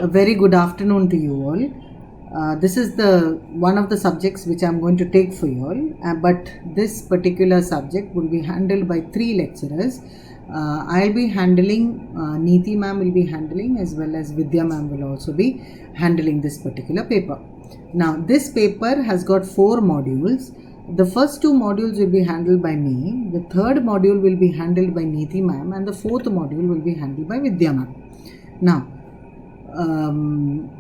A very good afternoon to you all. This is the one of the subjects which I am going to take for you all, but this particular subject will be handled by three lecturers. I'll be handling, Neeti ma'am will be handling, as well as Vidya ma'am will also be handling this particular paper. Now this paper has got 4 modules. The first 2 modules will be handled by me, the third module will be handled by Neeti ma'am, and the fourth module will be handled by Vidya ma'am. Now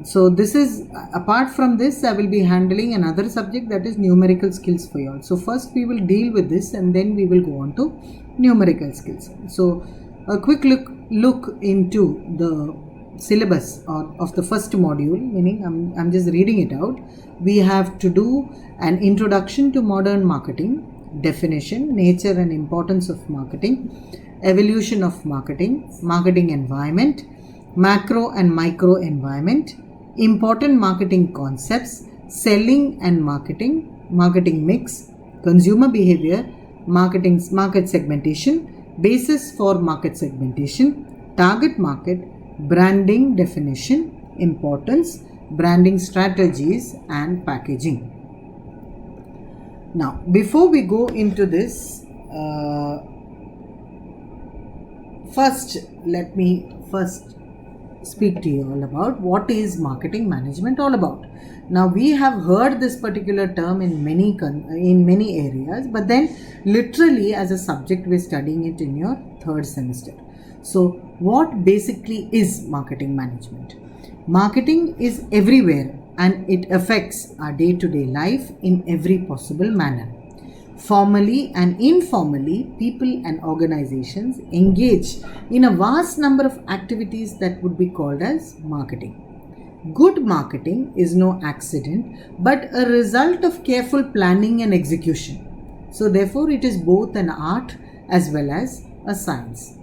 so this is, apart from this, I will be handling another subject, that is numerical skills for you all. So first we will deal with this and then we will go on to numerical skills. So a quick look into the syllabus of the first module, meaning I'm just reading it out. We have to do an introduction to modern marketing, definition, nature and importance of marketing, evolution of marketing, marketing environment, macro and micro environment, important marketing concepts, selling and marketing, marketing mix, consumer behavior, market segmentation, basis for market segmentation, target market, branding definition, importance, branding strategies and packaging. Now, before we go into this, let me speak to you all about what is marketing management all about. Now we have heard this particular term in many areas, but then literally as a subject we're studying it in your 3rd semester. So what basically is marketing management? Marketing is everywhere and it affects our day-to-day life in every possible manner. Formally and informally, people and organizations engage in a vast number of activities that would be called as marketing. Good marketing is no accident, but a result of careful planning and execution. So therefore, it is both an art as well as a science.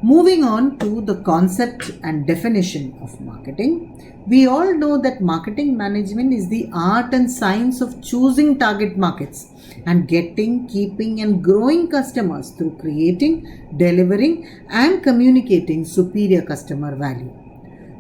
Moving on to the concept and definition of marketing, we all know that marketing management is the art and science of choosing target markets and getting, keeping and growing customers through creating, delivering and communicating superior customer value.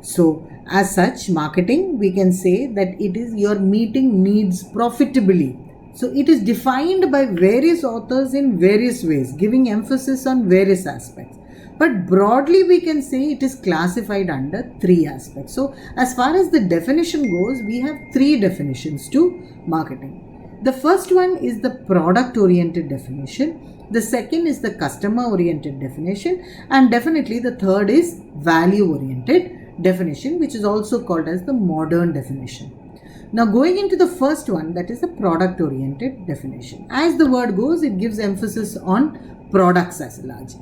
So as such, marketing, we can say that it is your meeting needs profitably. So it is defined by various authors in various ways, giving emphasis on various aspects. But broadly we can say it is classified under 3 aspects. So as far as the definition goes, we have 3 definitions to marketing. The first one is the product oriented definition. The second is the customer oriented definition. And definitely the third is value oriented definition, which is also called as the modern definition. Now going into the first one, that is the product oriented definition. As the word goes, it gives emphasis on products as large.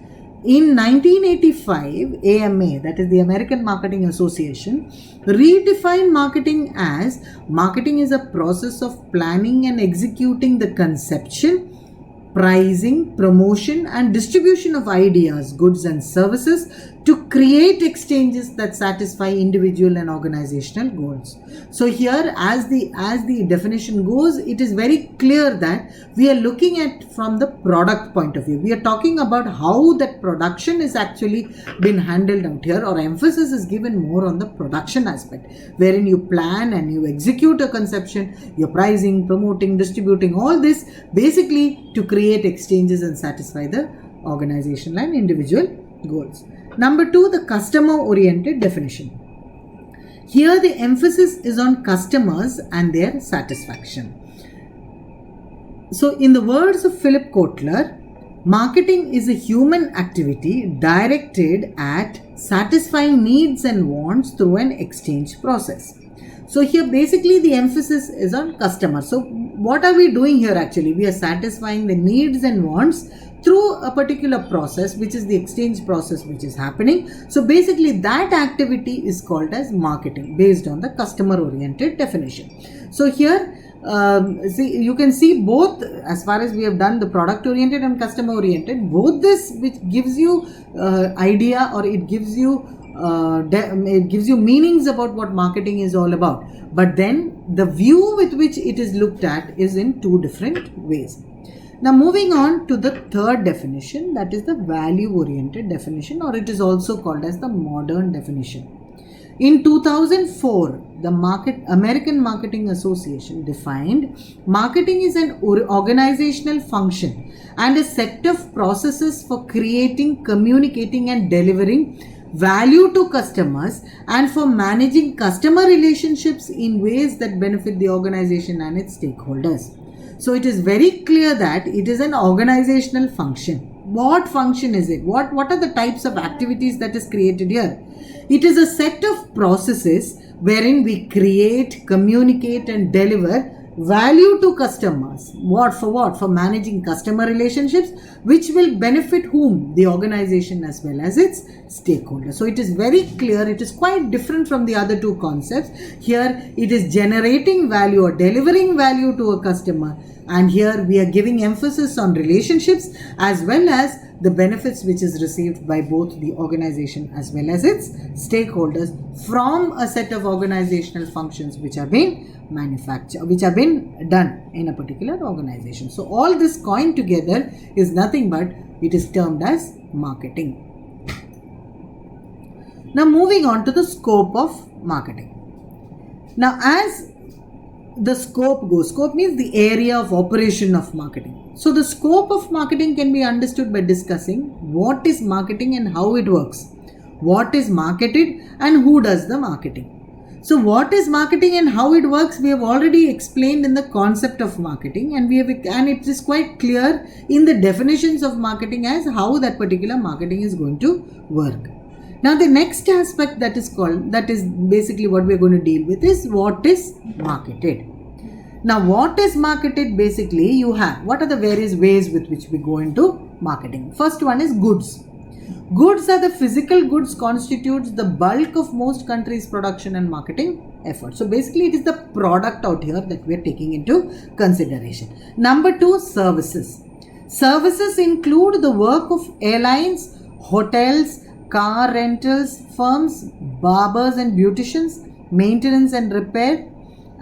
In 1985, AMA, that is the American Marketing Association, redefined marketing as marketing is a process of planning and executing the conception, pricing, promotion and distribution of ideas, goods and services to create exchanges that satisfy individual and organizational goals. So here, as the definition goes, it is very clear that we are looking at from the product point of view. We are talking about how that production is actually been handled out here, or emphasis is given more on the production aspect, wherein you plan and you execute a conception, you're pricing, promoting, distributing, all this basically to create exchanges and satisfy the organizational and individual goals. Number 2, the customer oriented definition. Here the emphasis is on customers and their satisfaction. So in the words of Philip Kotler, marketing is a human activity directed at satisfying needs and wants through an exchange process. So here basically the emphasis is on customers. So what are we doing here actually? We are satisfying the needs and wants through a particular process, which is the exchange process which is happening. So basically that activity is called as marketing based on the customer oriented definition. So here you can see both, as far as we have done the product oriented and customer oriented, both this which gives you idea, or it gives you meanings about what marketing is all about. But then the view with which it is looked at is in 2 different ways. Now moving on to the third definition, that is the value oriented definition, or it is also called as the modern definition. In 2004, the American Marketing Association defined marketing is an organizational function and a set of processes for creating, communicating, and delivering value to customers and for managing customer relationships in ways that benefit the organization and its stakeholders. So it is very clear that it is an organizational function. What function is it? What are the types of activities that is created here? It is a set of processes wherein we create, communicate, and deliver value to customers. What? For managing customer relationships, which will benefit whom? The organization as well as its stakeholders. So it is very clear. It is quite different from the other two concepts. Here it is generating value or delivering value to a customer. And here we are giving emphasis on relationships as well as the benefits which is received by both the organization as well as its stakeholders from a set of organizational functions which are being manufactured, which have been done in a particular organization. So all this coined together is nothing but it is termed as marketing. Now moving on to the scope of marketing. Now as the scope goes, scope means the area of operation of marketing. So the scope of marketing can be understood by discussing what is marketing and how it works, what is marketed and who does the marketing. So what is marketing and how it works, we have already explained in the concept of marketing, and it is quite clear in the definitions of marketing as how that particular marketing is going to work. Now the next aspect that is basically what we are going to deal with is what is marketed. Now what is marketed, basically you have, what are the various ways with which we go into marketing. First one is goods. Goods are the physical goods constitutes the bulk of most countries' production and marketing efforts. So basically it is the product out here that we are taking into consideration. Number two, services. Services include the work of airlines, hotels, car rentals firms, barbers and beauticians, maintenance and repair,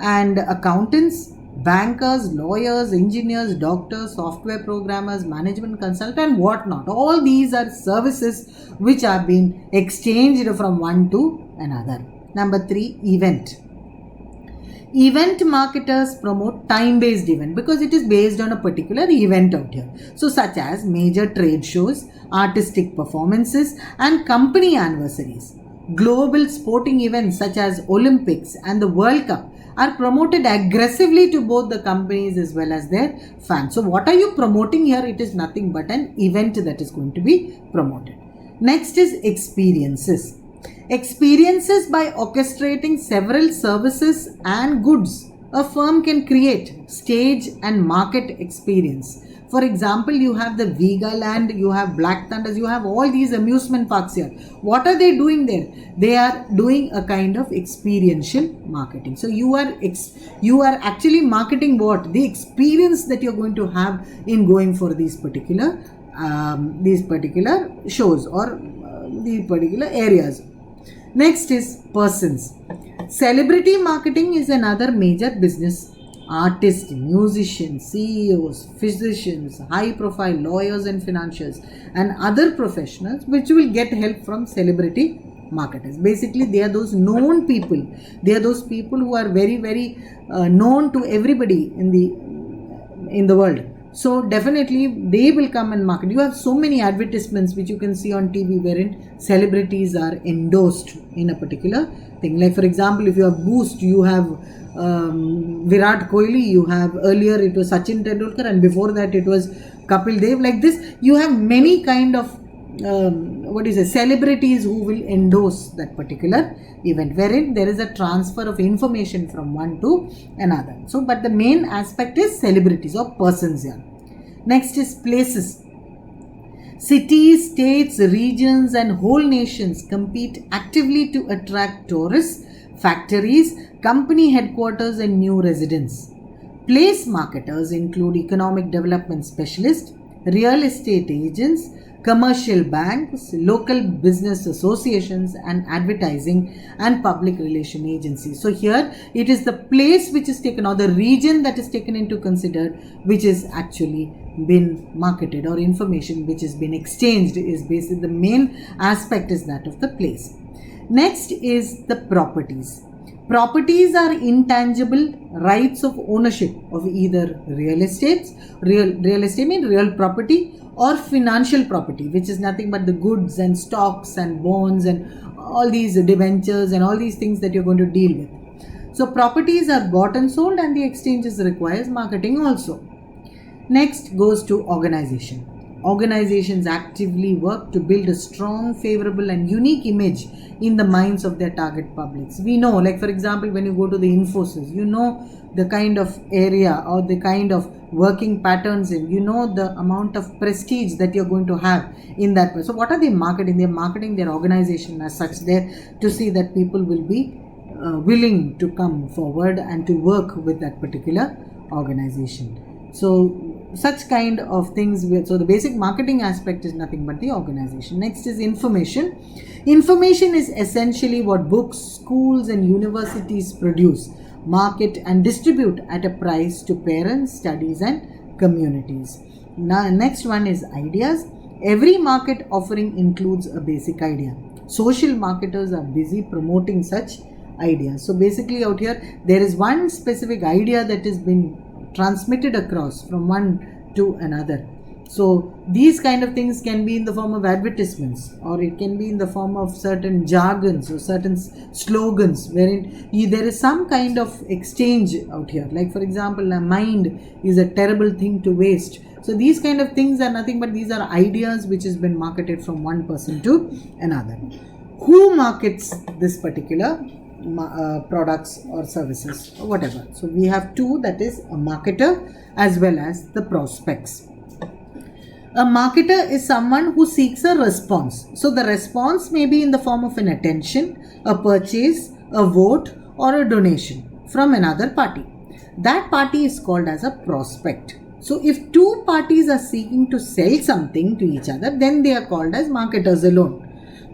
and accountants, bankers, lawyers, engineers, doctors, software programmers, management consultants, and whatnot. All these are services which are being exchanged from one to another. Number three, event. Event marketers promote time-based event because it is based on a particular event out here. So such as major trade shows, artistic performances and company anniversaries. Global sporting events such as Olympics and the World Cup are promoted aggressively to both the companies as well as their fans. So what are you promoting here? It is nothing but an event that is going to be promoted. Next is experiences. Experiences by orchestrating several services and goods. A firm can create, stage and market experience. For example, you have the Vegaland, you have Black Thunders, you have all these amusement parks here. What are they doing there? They are doing a kind of experiential marketing. So you are actually marketing what? The experience that you're going to have in going for these particular shows or these particular areas. Next is persons. Celebrity marketing is another major business. Artists, musicians, CEOs, physicians, high-profile lawyers and financiers and other professionals which will get help from celebrity marketers. Basically, they are those known people. They are those people who are very, very known to everybody in the world. So definitely they will come and market. You have so many advertisements which you can see on TV wherein celebrities are endorsed in a particular thing. Like for example, if you have Boost, you have Virat Kohli, you have earlier it was Sachin Tendulkar, and before that it was Kapil Dev. Like this, you have many kind of celebrities who will endorse that particular event, wherein there is a transfer of information from one to another. So, but the main aspect is celebrities or persons here. Next is places. Cities, states, regions and whole nations compete actively to attract tourists, factories, company headquarters and new residents. Place marketers include economic development specialists, real estate agents, commercial banks, local business associations and advertising and public relation agencies. So here it is the place which is taken or the region that is taken into consider which is actually been marketed or information which has been exchanged is basically the main aspect is that of the place. Next is the properties. Properties are intangible rights of ownership of either real estate means real property, or financial property, which is nothing but the goods and stocks and bonds and all these debentures and all these things that you're going to deal with. So properties are bought and sold, and the exchanges requires marketing also. Next goes to organization. Organizations actively work to build a strong, favorable and unique image in the minds of their target publics. We know, like for example, when you go to the Infosys, you know the kind of area or the kind of working patterns in, you know the amount of prestige that you're going to have in that. So what are they marketing? They're marketing their organization as such there to see that people will be willing to come forward and to work with that particular organization. So such kind of things. So the basic marketing aspect is nothing but the organization. Next is information. Information is essentially what books, schools and universities produce, market and distribute at a price to parents, studies and communities. Now next one is ideas. Every market offering includes a basic idea. Social marketers are busy promoting such ideas. So basically out here there is one specific idea that has been transmitted across from one to another. So these kind of things can be in the form of advertisements, or it can be in the form of certain jargons or certain slogans wherein there is some kind of exchange out here. Like for example, a mind is a terrible thing to waste. So these kind of things are nothing but these are ideas which has been marketed from one person to another. Who markets this particular products or services or whatever? So we have two, that is a marketer as well as the prospects. A marketer is someone who seeks a response. So the response may be in the form of an attention, a purchase, a vote or a donation from another party. That party is called as a prospect. So if two parties are seeking to sell something to each other, then they are called as marketers alone.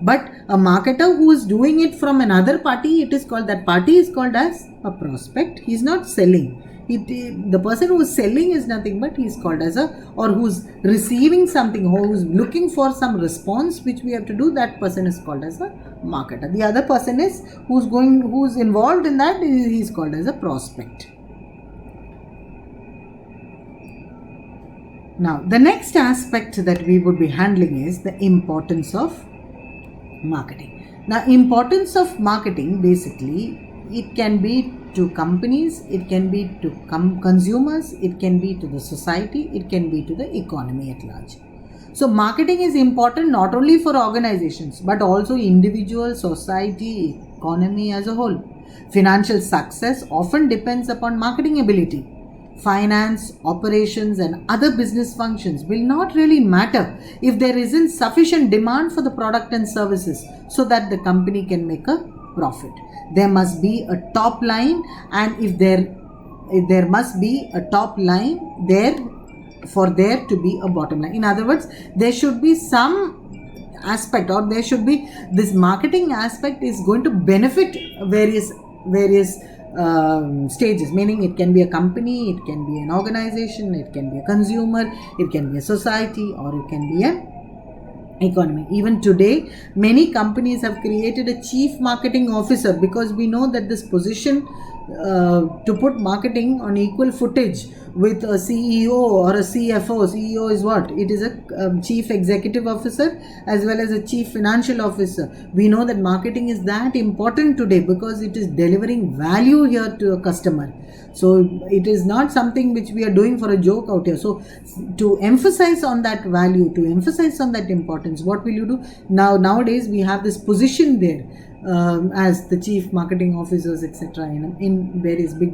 But a marketer who is doing it from another party, that party is called as a prospect. He is not selling. The person who is selling is nothing but he is called as or who's receiving something, who's looking for some response which we have to do, that person is called as a marketer. The other person is who's involved in that, he is called as a prospect. Now the next aspect that we would be handling is the importance of marketing. Now importance of marketing, basically it can be to companies, it can be to consumers, it can be to the society, it can be to the economy at large. So marketing is important not only for organizations but also individual, society, economy as a whole. Financial success often depends upon marketing ability. Finance, operations and other business functions will not really matter if there isn't sufficient demand for the product and services so that the company can make a profit. There must be a top line, and if there must be a top line there for there to be a bottom line. In other words, there should be some aspect, or there should be this marketing aspect is going to benefit various stages, meaning it can be a company, it can be an organization, it can be a consumer, it can be a society, or it can be an economy. Even today, many companies have created a chief marketing officer, because we know that this position to put marketing on equal footage with a CEO or a CFO. CEO is what? It is a chief executive officer as well as a chief financial officer. We know that marketing is that important today because it is delivering value here to a customer. So it is not something which we are doing for a joke out here. So to emphasize on that value, to emphasize on that importance, what will you do? Nowadays we have this position there as the chief marketing officers, etc. in various big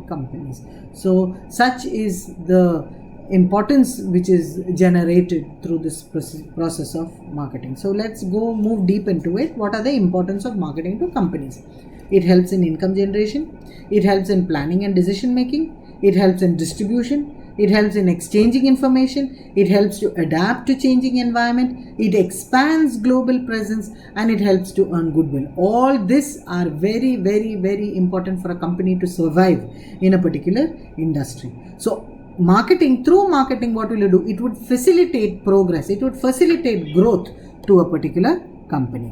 companies. So such is the importance which is generated through this process of marketing. So let's move deep into it. What are the importance of marketing to companies? It helps in income generation, it helps in planning and decision making, it helps in distribution, it helps in exchanging information, it helps to adapt to changing environment, it expands global presence, and it helps to earn goodwill. All this are very important for a company to survive in a particular industry. So through marketing, what will you do? It would facilitate progress, it would facilitate growth to a particular company.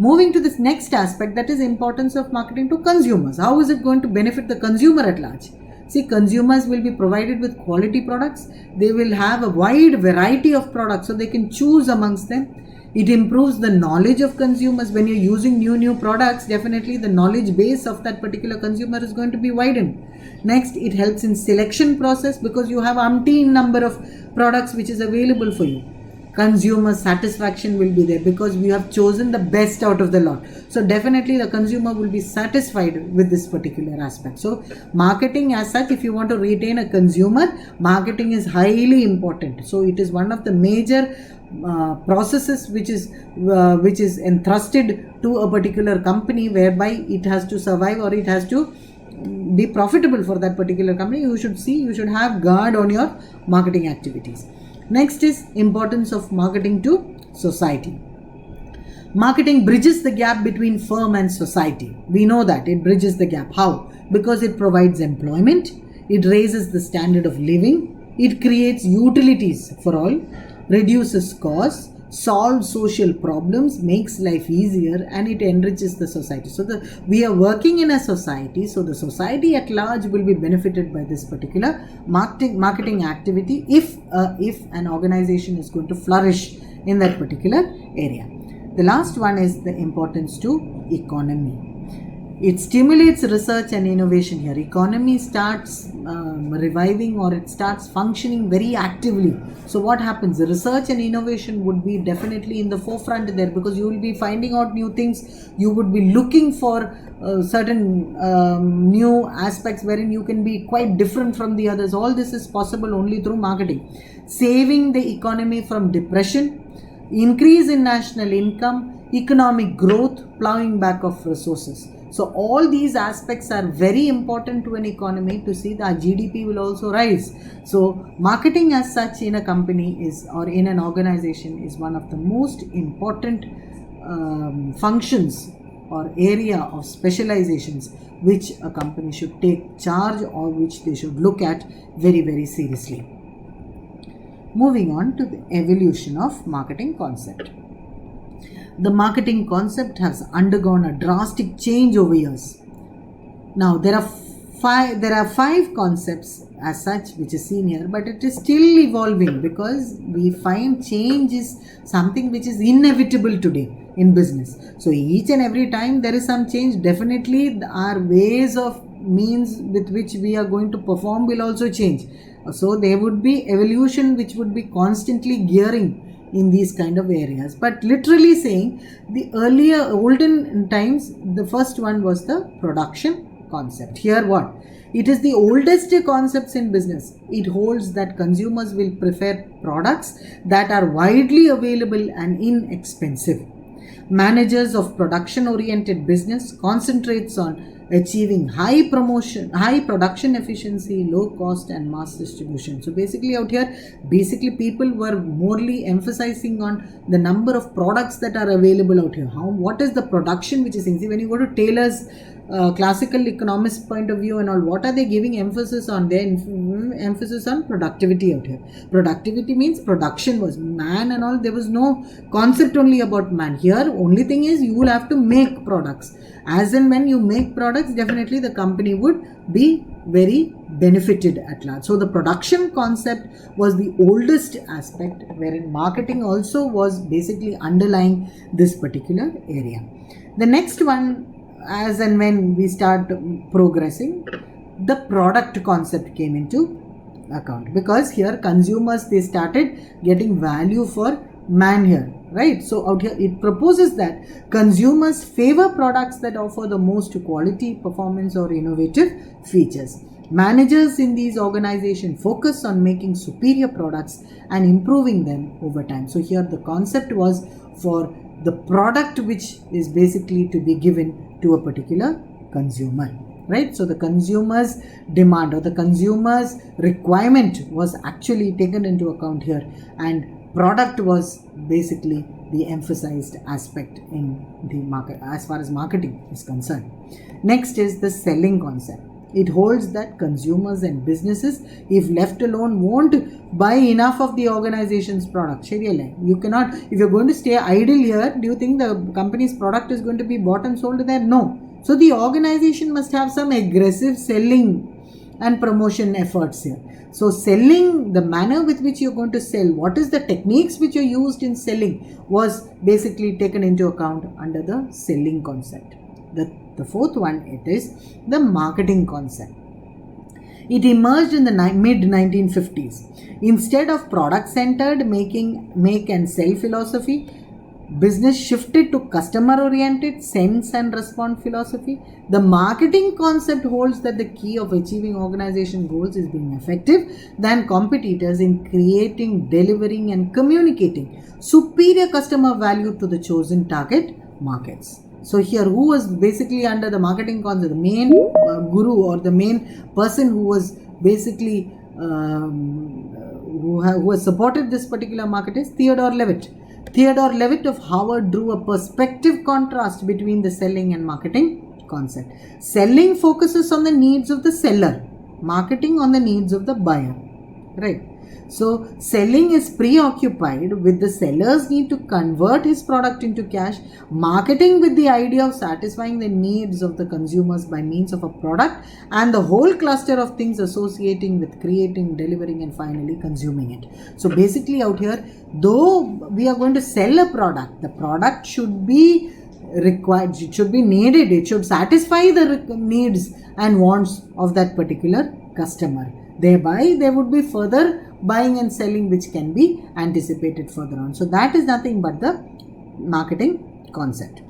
Moving to this next aspect, that is importance of marketing to consumers. How is it going to benefit the consumer at large? See, consumers will be provided with quality products. They will have a wide variety of products so they can choose amongst them. It improves the knowledge of consumers. When you're using new products, definitely the knowledge base of that particular consumer is going to be widened. Next, it helps in selection process because you have umpteen number of products which is available for you. Consumer satisfaction will be there because we have chosen the best out of the lot. So definitely the consumer will be satisfied with this particular aspect. So marketing as such, if you want to retain a consumer, marketing is highly important. So it is one of the major processes which is entrusted to a particular company, whereby it has to survive or it has to be profitable for that particular company. You should have guard on your marketing activities. Next is importance of marketing to society. Marketing bridges the gap between firm and society. We know that it bridges the gap. How? Because it provides employment, it raises the standard of living, it creates utilities for all, reduces costs, solves social problems, makes life easier, and it enriches the society. So we are working in a society, so the society at large will be benefited by this particular marketing activity if an organization is going to flourish in that particular area. The last one is the importance to economy. It stimulates research and innovation here. Economy starts reviving, or it starts functioning very actively. So what happens? The research and innovation would be definitely in the forefront there, because you will be finding out new things. You would be looking for certain new aspects wherein you can be quite different from the others. All this is possible only through marketing. Saving the economy from depression, increase in national income, economic growth, plowing back of resources. So all these aspects are very important to an economy to see that GDP will also rise. So marketing as such in a company is, or in an organization, is one of the most important functions or area of specializations which a company should take charge, or which they should look at very, very seriously. Moving on to the evolution of marketing concept. The marketing concept has undergone a drastic change over years. Now there are five concepts as such which is seen here, but it is still evolving, because we find change is something which is inevitable today in business. So each and every time there is some change, definitely our ways of means with which we are going to perform will also change. So there would be evolution which would be constantly gearing in these kind of areas. But literally saying, the olden times, the first one was the production concept. Here what? It is the oldest concepts in business. It holds that consumers will prefer products that are widely available and inexpensive. Managers of production oriented business concentrates on achieving high production efficiency, low cost and mass distribution. So basically out here, people were morely emphasizing on the number of products that are available out here. What is the production which is easy? When you go to Taylor's classical economist point of view and all, what are they giving emphasis on? Their emphasis on productivity out here. Productivity means production was man and all. There was no concept only about man. Here only thing is you will have to make products. As and when you make products, definitely the company would be very benefited at large. So the production concept was the oldest aspect, wherein marketing also was basically underlying this particular area. The next one, as and when we start progressing, the product concept came into account, because here consumers, they started getting value for man here, right? So out here it proposes that consumers favor products that offer the most quality, performance or innovative features. Managers in these organizations focus on making superior products and improving them over time. So here the concept was for the product which is basically to be given to a particular consumer, right? So the consumer's demand or the consumer's requirement was actually taken into account here, and product was basically the emphasized aspect in the market as far as marketing is concerned. Next is the selling concept. It holds that consumers and businesses, if left alone, won't buy enough of the organization's product. You cannot, if you're going to stay idle here, do you think the company's product is going to be bought and sold there? No. So the organization must have some aggressive selling and promotion efforts here. So selling, the manner with which you're going to sell, what is the techniques which are used in selling, was basically taken into account under the selling concept. The fourth one, it is the marketing concept. It emerged in the mid-1950s. Instead of product-centered make and sell philosophy, business shifted to customer-oriented sense and respond philosophy. The marketing concept holds that the key of achieving organization goals is being effective than competitors in creating, delivering and communicating superior customer value to the chosen target markets. So here, who was basically under the marketing concept, the main guru or the main person who was basically who has supported this particular market is Theodore Levitt. Theodore Levitt of Harvard drew a perspective contrast between the selling and marketing concept. Selling focuses on the needs of the seller, marketing on the needs of the buyer, right? So selling is preoccupied with the seller's need to convert his product into cash, marketing with the idea of satisfying the needs of the consumers by means of a product, and the whole cluster of things associating with creating, delivering and finally consuming it. So basically out here, though we are going to sell a product, the product should be required, it should be needed, it should satisfy the needs and wants of that particular customer. Thereby there would be further buying and selling which can be anticipated further on. So that is nothing but the marketing concept.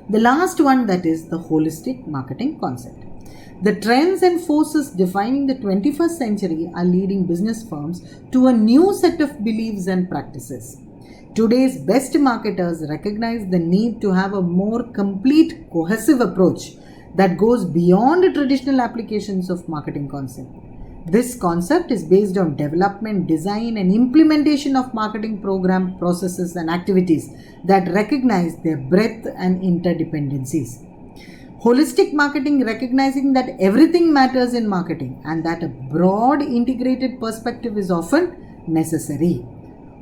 The last one, that is the holistic marketing concept. The trends and forces defining the 21st century are leading business firms to a new set of beliefs and practices. Today's best marketers recognize the need to have a more complete, cohesive approach that goes beyond traditional applications of marketing concept. This concept is based on development, design and implementation of marketing program, processes and activities that recognize their breadth and interdependencies. Holistic marketing, recognizing that everything matters in marketing and that a broad integrated perspective is often necessary.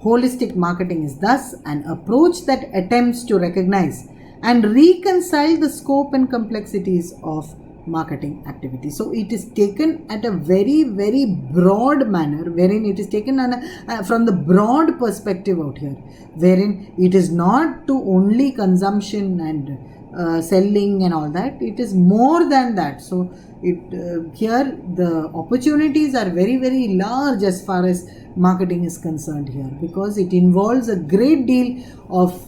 Holistic marketing is thus an approach that attempts to recognize and reconcile the scope and complexities of marketing activity. So it is taken at a very, very broad manner, wherein it is taken from the broad perspective out here, wherein it is not to only consumption and selling and all that, it is more than that. So here the opportunities are very, very large as far as marketing is concerned here, because it involves a great deal of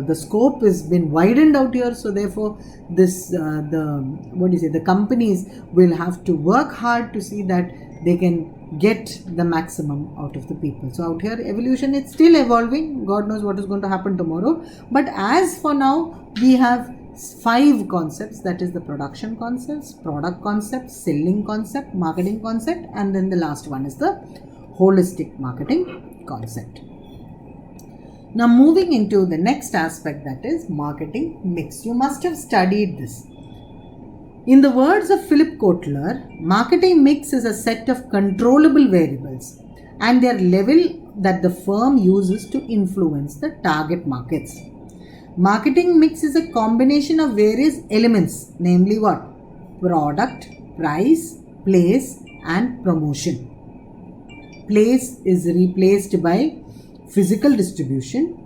the scope has been widened out here. So therefore this the companies will have to work hard to see that they can get the maximum out of the people. So out here, evolution, it's still evolving. God knows what is going to happen tomorrow. But as for now, we have 5 concepts, that is the production concepts, product concept, selling concept, marketing concept, and then the last one is the holistic marketing concept. Now moving into the next aspect, that is marketing mix. You must have studied this. In the words of Philip Kotler, marketing mix is a set of controllable variables and their level that the firm uses to influence the target markets. Marketing mix is a combination of various elements, namely what? Product, price, place and promotion. Place is replaced by physical distribution,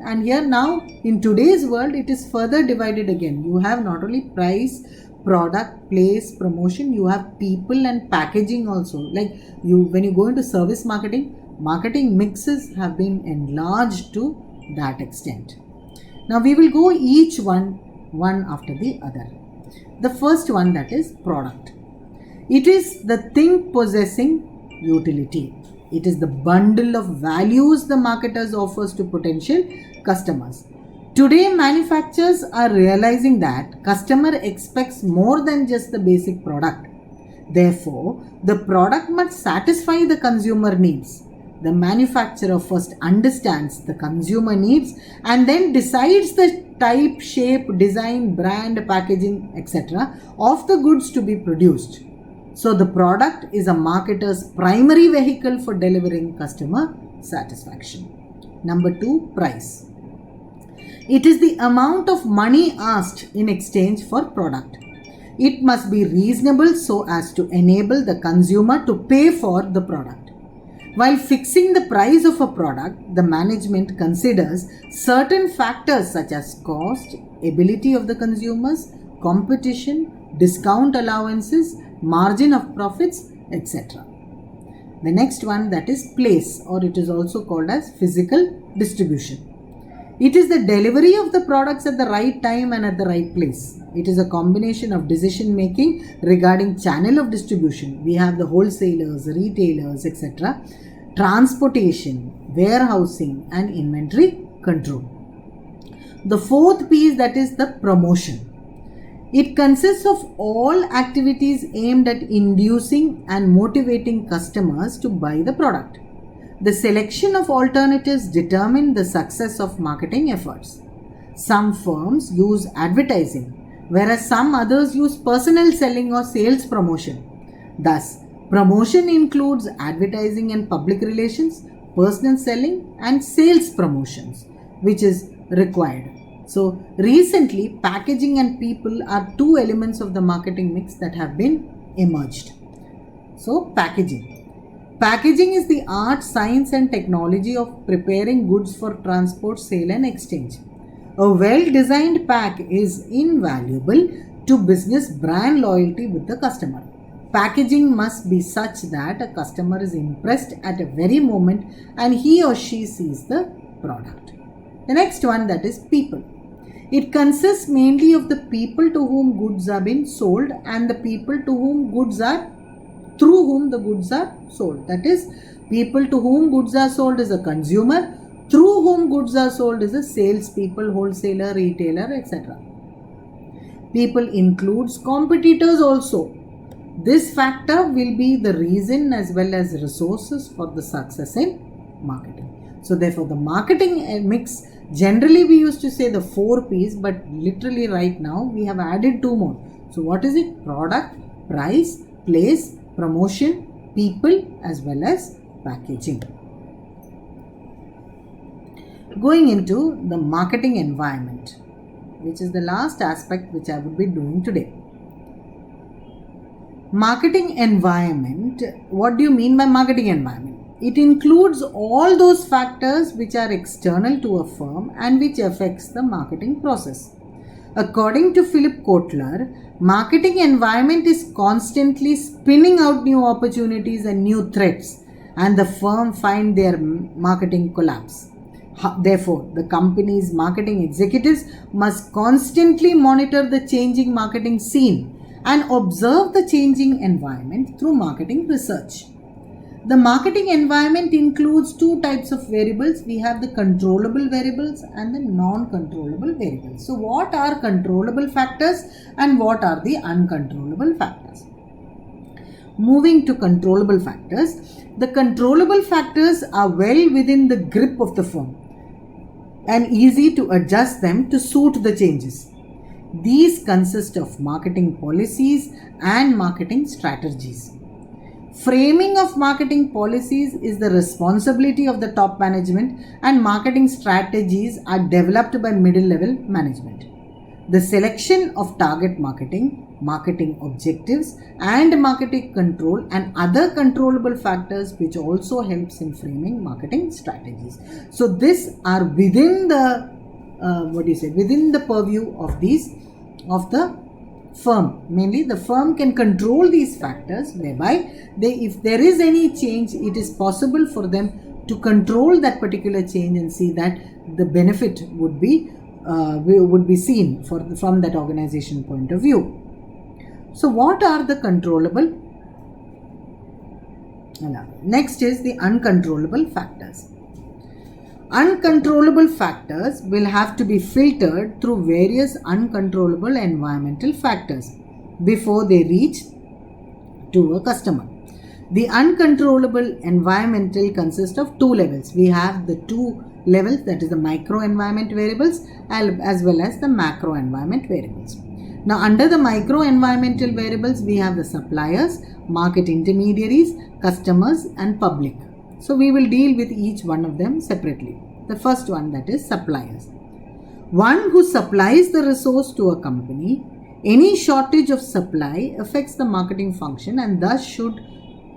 and here now in today's world it is further divided again. You have not only price, product, place, promotion, you have people and packaging also. Like when you go into service marketing mixes have been enlarged to that extent. Now we will go each one after the other. The first one, that is product. It is the thing possessing utility. It is the bundle of values the marketers offers to potential customers. Today, manufacturers are realizing that customer expects more than just the basic product. Therefore, the product must satisfy the consumer needs. The manufacturer first understands the consumer needs and then decides the type, shape, design, brand, packaging, etc. of the goods to be produced. So the product is a marketer's primary vehicle for delivering customer satisfaction. Number 2, price. It is the amount of money asked in exchange for product. It must be reasonable so as to enable the consumer to pay for the product. While fixing the price of a product, the management considers certain factors such as cost, ability of the consumers, competition, discount allowances, margin of profits, etc. The next one, that is place, or it is also called as physical distribution. It is the delivery of the products at the right time and at the right place. It is a combination of decision making regarding channel of distribution. We have the wholesalers, retailers, etc. Transportation, warehousing and inventory control. The fourth piece, that is the promotion. It consists of all activities aimed at inducing and motivating customers to buy the product. The selection of alternatives determine the success of marketing efforts. Some firms use advertising, whereas some others use personal selling or sales promotion. Thus, promotion includes advertising and public relations, personal selling and sales promotions, which is required. So, recently, packaging and people are two elements of the marketing mix that have been emerged. So, packaging. Packaging is the art, science and technology of preparing goods for transport, sale and exchange. A well-designed pack is invaluable to business brand loyalty with the customer. Packaging must be such that a customer is impressed at a very moment and he or she sees the product. The next one, that is people. It consists mainly of the people to whom goods are being sold and the people to whom through whom the goods are sold. That is, people to whom goods are sold is a consumer, through whom goods are sold is a salespeople, wholesaler, retailer, etc. People includes competitors also. This factor will be the reason as well as resources for the success in marketing. So therefore, the marketing mix, generally we used to say the 4 P's, but literally right now we have added 2 more. So what is it? Product, price, place, promotion, people as well as packaging. Going into the marketing environment, which is the last aspect which I would be doing today. Marketing environment, what do you mean by marketing environment? It includes all those factors which are external to a firm and which affects the marketing process. According to Philip Kotler, marketing environment is constantly spinning out new opportunities and new threats, and the firm find their marketing collapse. Therefore, the company's marketing executives must constantly monitor the changing marketing scene and observe the changing environment through marketing research. The marketing environment includes 2 types of variables. We have the controllable variables and the non-controllable variables. So what are controllable factors and what are the uncontrollable factors? Moving to controllable factors, the controllable factors are well within the grip of the firm and easy to adjust them to suit the changes. These consist of marketing policies and marketing strategies. Framing of marketing policies is the responsibility of the top management, and marketing strategies are developed by middle level management. The selection of target marketing, marketing objectives and marketing control and other controllable factors which also helps in framing marketing strategies. So these are within the within the purview of the firm. Mainly the firm can control these factors, whereby if there is any change, it is possible for them to control that particular change and see that the benefit would be seen from that organization point of view. So what are the controllable? Next is the uncontrollable factors. Uncontrollable factors will have to be filtered through various uncontrollable environmental factors before they reach to a customer. The uncontrollable environmental consists of two levels. We have the two levels, that is the micro environment variables as well as the macro environment variables. Now under the micro environmental variables, we have the suppliers, market intermediaries, customers and public. So we will deal with each one of them separately. The first one, that is suppliers. One who supplies the resource to a company. Any shortage of supply affects the marketing function and thus should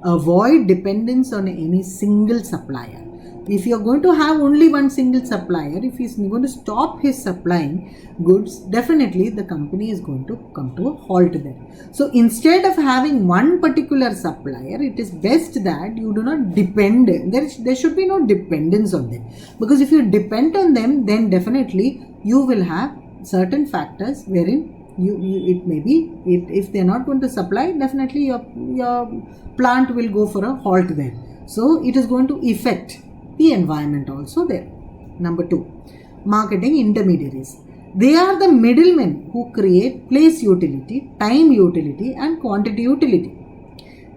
avoid dependence on any single supplier. If you are going to have only one single supplier, if he is going to stop his supplying goods, definitely the company is going to come to a halt there. So instead of having one particular supplier, it is best that you do not depend. There should be no dependence on them, because if you depend on them, then definitely you will have certain factors wherein it may be, if they are not going to supply, definitely your plant will go for a halt there. So it is going to affect the environment also there. Number 2, marketing intermediaries. They are the middlemen who create place utility, time utility and quantity utility.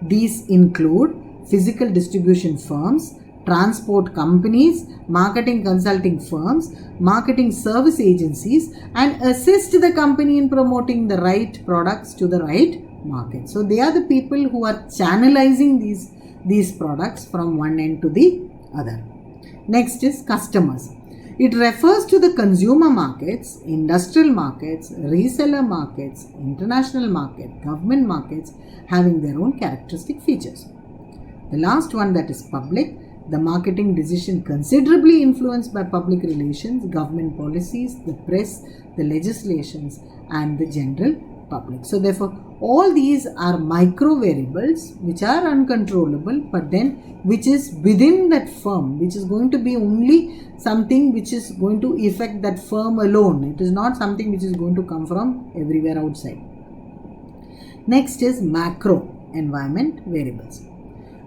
These include physical distribution firms, transport companies, marketing consulting firms, marketing service agencies, and assist the company in promoting the right products to the right market. So they are the people who are channelizing these products from one end to the other. Next is customers. It refers to the consumer markets, industrial markets, reseller markets, international market, government markets having their own characteristic features. The last one, that is public. The marketing decision considerably influenced by public relations, government policies, the press, the legislations and the general public. So therefore all these are micro variables which are uncontrollable, but then which is within that firm, which is going to be only something which is going to affect that firm alone. It is not something which is going to come from everywhere outside. Next is macro environment variables.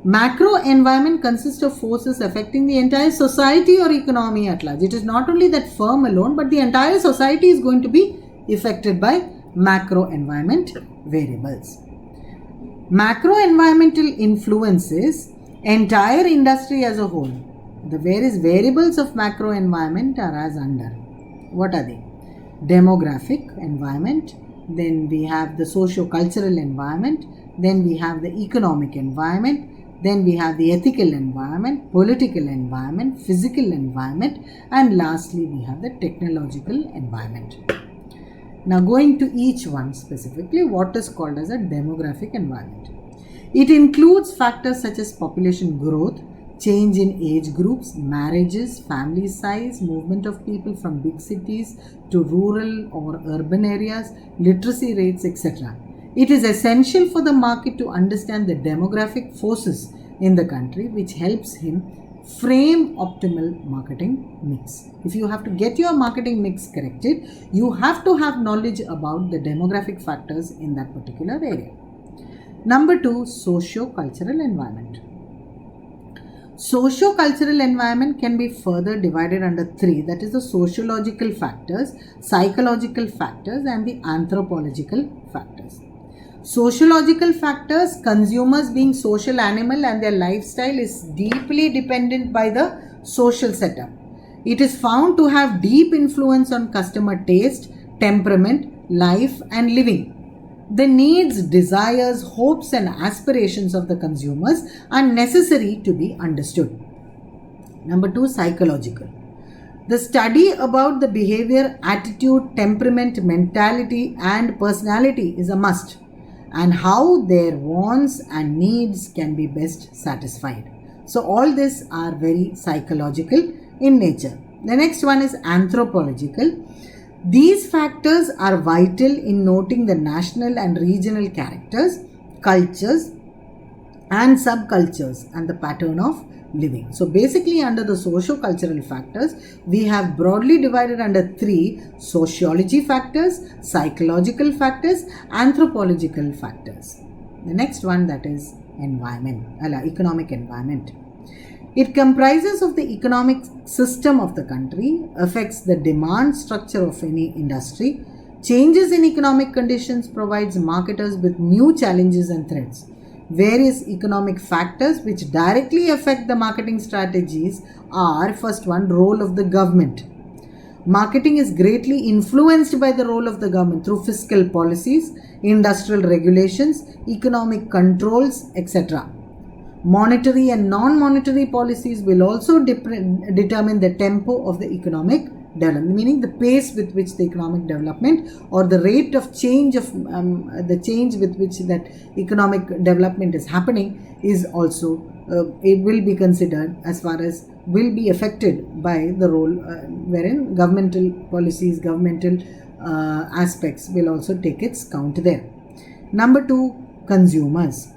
Macro environment consists of forces affecting the entire society or economy at large. It is not only that firm alone, but the entire society is going to be affected by macro environment variables. Macro environmental influences entire industry as a whole. The various variables of macro environment are as under. What are they? Demographic environment, then we have the socio-cultural environment, then we have the economic environment, then we have the ethical environment, political environment, physical environment, and lastly we have the technological environment. Now going to each one specifically, what is called as a demographic environment. It includes factors such as population growth, change in age groups, marriages, family size, movement of people from big cities to rural or urban areas, literacy rates, etc. It is essential for the market to understand the demographic forces in the country, which helps him frame optimal marketing mix. If you have to get your marketing mix corrected, you have to have knowledge about the demographic factors in that particular area. Number 2, socio-cultural environment. Socio-cultural environment can be further divided under 3, that is the sociological factors, psychological factors and the anthropological factors. Sociological factors, consumers being social animal and their lifestyle is deeply dependent by the social setup. It is found to have deep influence on customer taste, temperament, life and living. The needs, desires, hopes and aspirations of the consumers are necessary to be understood. Number 2, psychological. The study about the behavior, attitude, temperament, mentality and personality is a must, and how their wants and needs can be best satisfied. So all these are very psychological in nature. The next one is anthropological. These factors are vital in noting the national and regional characters, cultures and subcultures and the pattern of living. So basically under the socio-cultural factors, we have broadly divided under 3: sociology factors, psychological factors, anthropological factors. The next one, that is economic environment. It comprises of the economic system of the country, affects the demand structure of any industry. Changes in economic conditions provides marketers with new challenges and threats. Various economic factors which directly affect the marketing strategies are, first one, role of the government. Marketing is greatly influenced by the role of the government through fiscal policies, industrial regulations, economic controls, etc. Monetary and non-monetary policies will also determine the tempo of the economic development, meaning the pace with which the economic development or the rate of change of the change with which that economic development is happening is also it will be considered as far as will be affected by the role wherein governmental policies, governmental aspects will also take its count there. Number 2, consumers.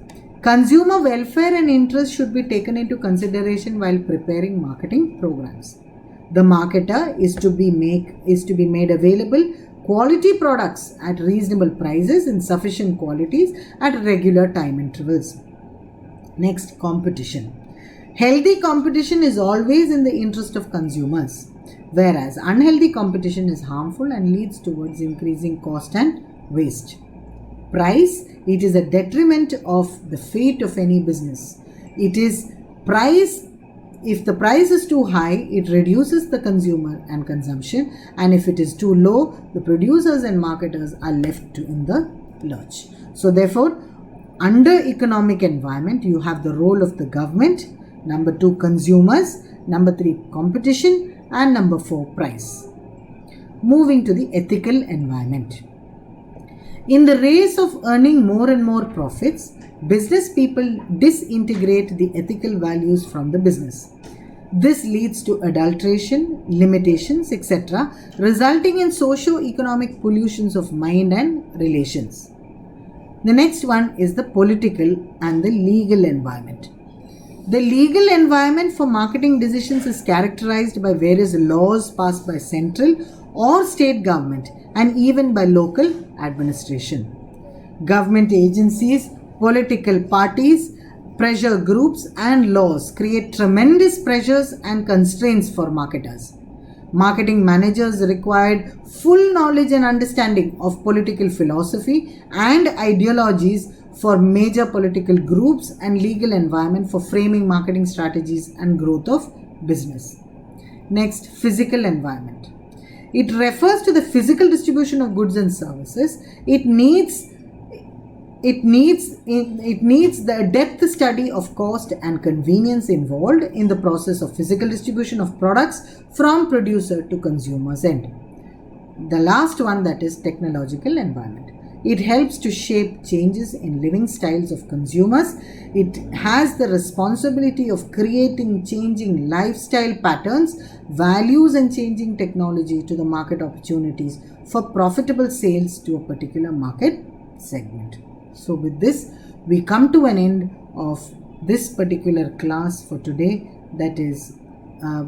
Consumer welfare and interest should be taken into consideration while preparing marketing programs. The marketer is to be made available quality products at reasonable prices in sufficient quantities at regular time intervals. Next, competition. Healthy competition is always in the interest of consumers, whereas unhealthy competition is harmful and leads towards increasing cost and waste. Price, it is a detriment of the fate of any business. It is price. If the price is too high, it reduces the consumer and consumption, and if it is too low, the producers and marketers are left in the lurch. So therefore, under economic environment, you have the role of the government, number 2, consumers, number 3, competition, and number 4, price. Moving to the ethical environment. In the race of earning more and more profits, business people disintegrate the ethical values from the business. This leads to adulteration, limitations, etc., resulting in socio-economic pollutions of mind and relations. The next one is the political and the legal environment. The legal environment for marketing decisions is characterized by various laws passed by central or state government and even by local administration. Government agencies, political parties, pressure groups and laws create tremendous pressures and constraints for marketers. Marketing managers required full knowledge and understanding of political philosophy and ideologies for major political groups and legal environment for framing marketing strategies and growth of business. Next, physical environment. It refers to the physical distribution of goods and services. It needs the depth study of cost and convenience involved in the process of physical distribution of products from producer to consumer's end. The last one, that is technological environment. It helps to shape changes in living styles of consumers. It has the responsibility of creating changing lifestyle patterns, values and changing technology to the market opportunities for profitable sales to a particular market segment. So with this, we come to an end of this particular class for today. That is,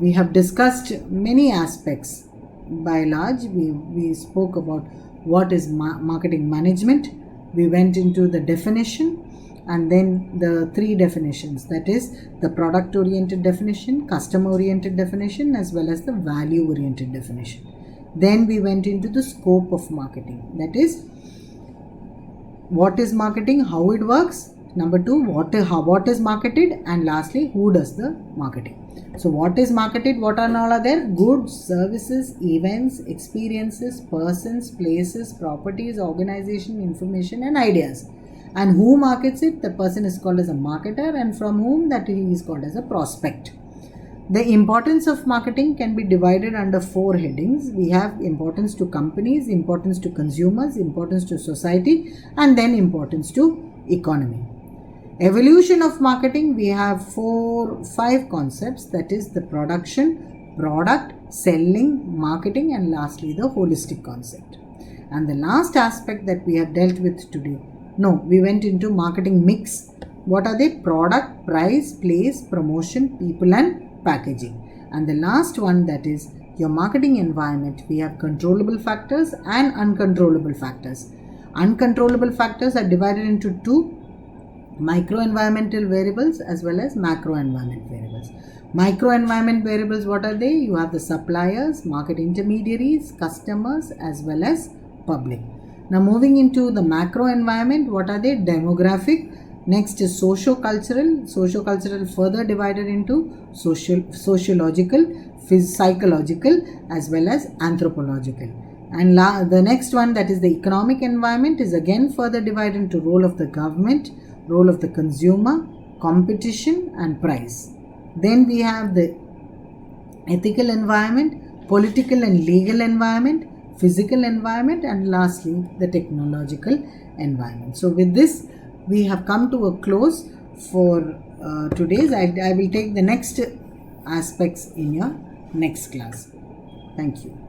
we have discussed many aspects. By and large, we spoke about what is marketing management. We went into the definition and then the 3 definitions, that is the product oriented definition, customer oriented definition, as well as the value oriented definition. Then we went into the scope of marketing, that is what is marketing, how it works, number 2, what is marketed, and lastly, who does the marketing. So what is marketed, what are all are there? Goods, services, events, experiences, persons, places, properties, organization, information and ideas. And who markets it? The person is called as a marketer, and from whom that he is called as a prospect. The importance of marketing can be divided under 4 headings. We have importance to companies, importance to consumers, importance to society, and then importance to economy. Evolution of marketing, we have 5 concepts, that is the production, product, selling, marketing, and lastly the holistic concept. And the last aspect that we have dealt with today, we went into marketing mix. What are they? Product, price, place, promotion, people and packaging. And the last one, that is your marketing environment, we have controllable factors and uncontrollable factors. Uncontrollable factors are divided into 2, micro environmental variables as well as macro environment variables. Micro environment variables, what are they? You have the suppliers, market intermediaries, customers as well as public. Now moving into the macro environment, what are they? Demographic, Next is socio-cultural. Socio-cultural further divided into sociological, psychological, as well as anthropological. And the next one, that is the economic environment, is again further divided into role of the government, role of the consumer, competition, and price. Then we have the ethical environment, political and legal environment, physical environment, and lastly the technological environment. So with this, we have come to a close for today's. I will take the next aspects in your next class. Thank you.